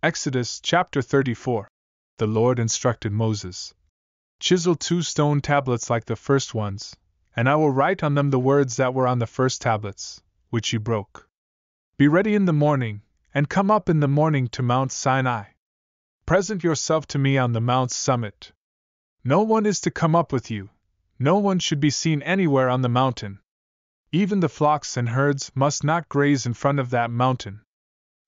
Exodus chapter 34. The Lord instructed Moses. Chisel 2 stone tablets like the first ones, and I will write on them the words that were on the first tablets, which you broke. Be ready in the morning, and come up in the morning to Mount Sinai. Present yourself to me on the mount's summit. No one is to come up with you, no one should be seen anywhere on the mountain. Even the flocks and herds must not graze in front of that mountain.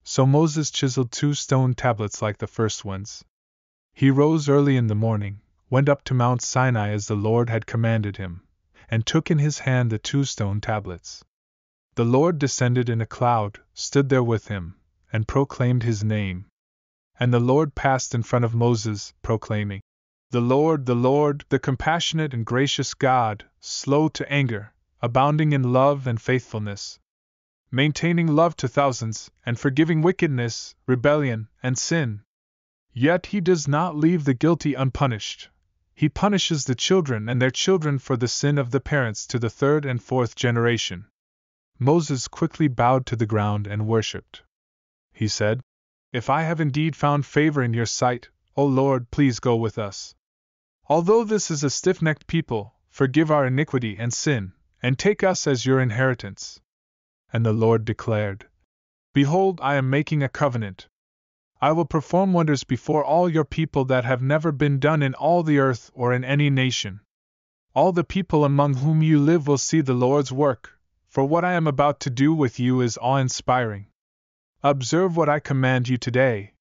So Moses chiseled 2 stone tablets like the first ones. He rose early in the morning, went up to Mount Sinai as the Lord had commanded him, and took in his hand the 2 stone tablets. The Lord descended in a cloud, stood there with him, and proclaimed his name. And the Lord passed in front of Moses, proclaiming, the Lord, the compassionate and gracious God, slow to anger, abounding in love and faithfulness, maintaining love to thousands, and forgiving wickedness, rebellion, and sin. Yet he does not leave the guilty unpunished. He punishes the children and their children for the sin of the parents to the 3rd and 4th generation. Moses quickly bowed to the ground and worshipped. He said, If I have indeed found favor in your sight, O Lord, please go with us. Although this is a stiff-necked people, forgive our iniquity and sin, and take us as your inheritance. And the Lord declared, Behold, I am making a covenant. I will perform wonders before all your people that have never been done in all the earth or in any nation. All the people among whom you live will see the Lord's work, for what I am about to do with you is awe-inspiring. Observe what I command you today.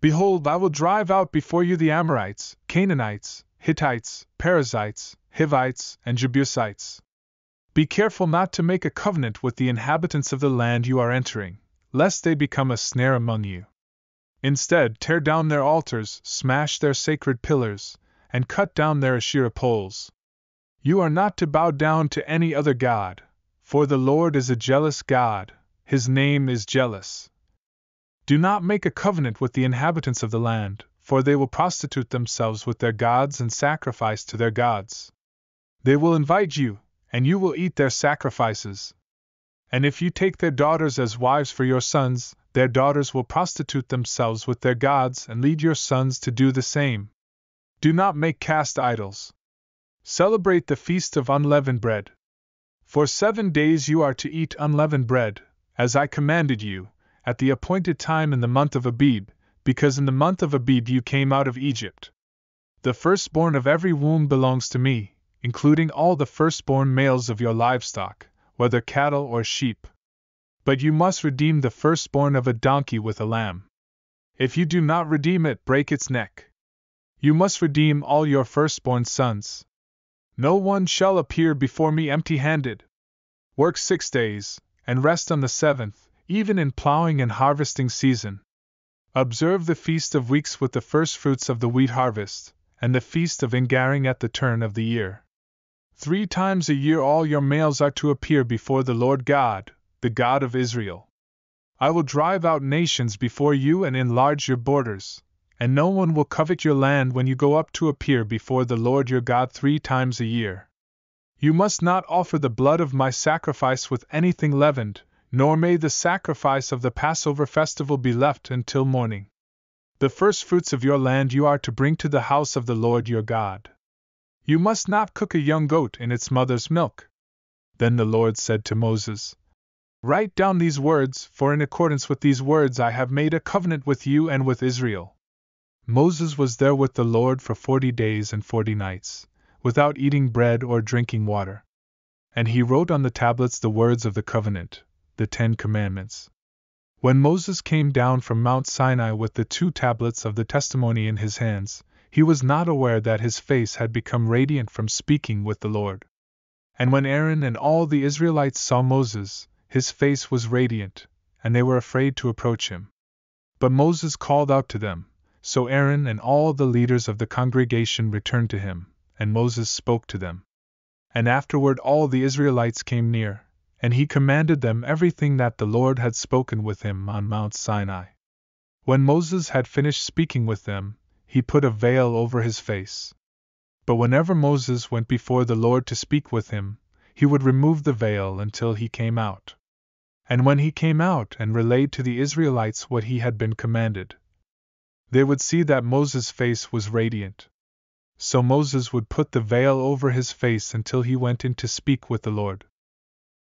Behold, I will drive out before you the Amorites, Canaanites, Hittites, Perizzites, Hivites, and Jebusites. Be careful not to make a covenant with the inhabitants of the land you are entering, lest they become a snare among you. Instead, tear down their altars, smash their sacred pillars, and cut down their Asherah poles. You are not to bow down to any other god, for the Lord is a jealous God, his name is jealous. Do not make a covenant with the inhabitants of the land, for they will prostitute themselves with their gods and sacrifice to their gods. They will invite you, and you will eat their sacrifices. And if you take their daughters as wives for your sons, their daughters will prostitute themselves with their gods and lead your sons to do the same. Do not make cast idols. Celebrate the Feast of Unleavened Bread. For 7 days you are to eat unleavened bread, as I commanded you, at the appointed time in the month of Abib, because in the month of Abib you came out of Egypt. The firstborn of every womb belongs to me, including all the firstborn males of your livestock, whether cattle or sheep. But you must redeem the firstborn of a donkey with a lamb. If you do not redeem it, break its neck. You must redeem all your firstborn sons. No one shall appear before me empty-handed. Work 6 days, and rest on the 7th, even in plowing and harvesting season. Observe the Feast of Weeks with the firstfruits of the wheat harvest, and the Feast of Ingathering at the turn of the year. 3 times a year all your males are to appear before the Lord God, the God of Israel. I will drive out nations before you and enlarge your borders, and no one will covet your land when you go up to appear before the Lord your God 3 times a year. You must not offer the blood of my sacrifice with anything leavened, nor may the sacrifice of the Passover Festival be left until morning. The firstfruits of your land you are to bring to the house of the Lord your God. You must not cook a young goat in its mother's milk. Then the Lord said to Moses, Write down these words, for in accordance with these words I have made a covenant with you and with Israel. Moses was there with the Lord for 40 days and 40 nights, without eating bread or drinking water. And he wrote on the tablets the words of the covenant, the 10 Commandments. When Moses came down from Mount Sinai with the 2 tablets of the testimony in his hands, he was not aware that his face had become radiant from speaking with the Lord. And when Aaron and all the Israelites saw Moses, his face was radiant, and they were afraid to approach him. But Moses called out to them, so Aaron and all the leaders of the congregation returned to him, and Moses spoke to them. And afterward all the Israelites came near, and he commanded them everything that the Lord had spoken with him on Mount Sinai. When Moses had finished speaking with them, he put a veil over his face. But whenever Moses went before the Lord to speak with him, he would remove the veil until he came out. And when he came out and relayed to the Israelites what he had been commanded, they would see that Moses' face was radiant. So Moses would put the veil over his face until he went in to speak with the Lord.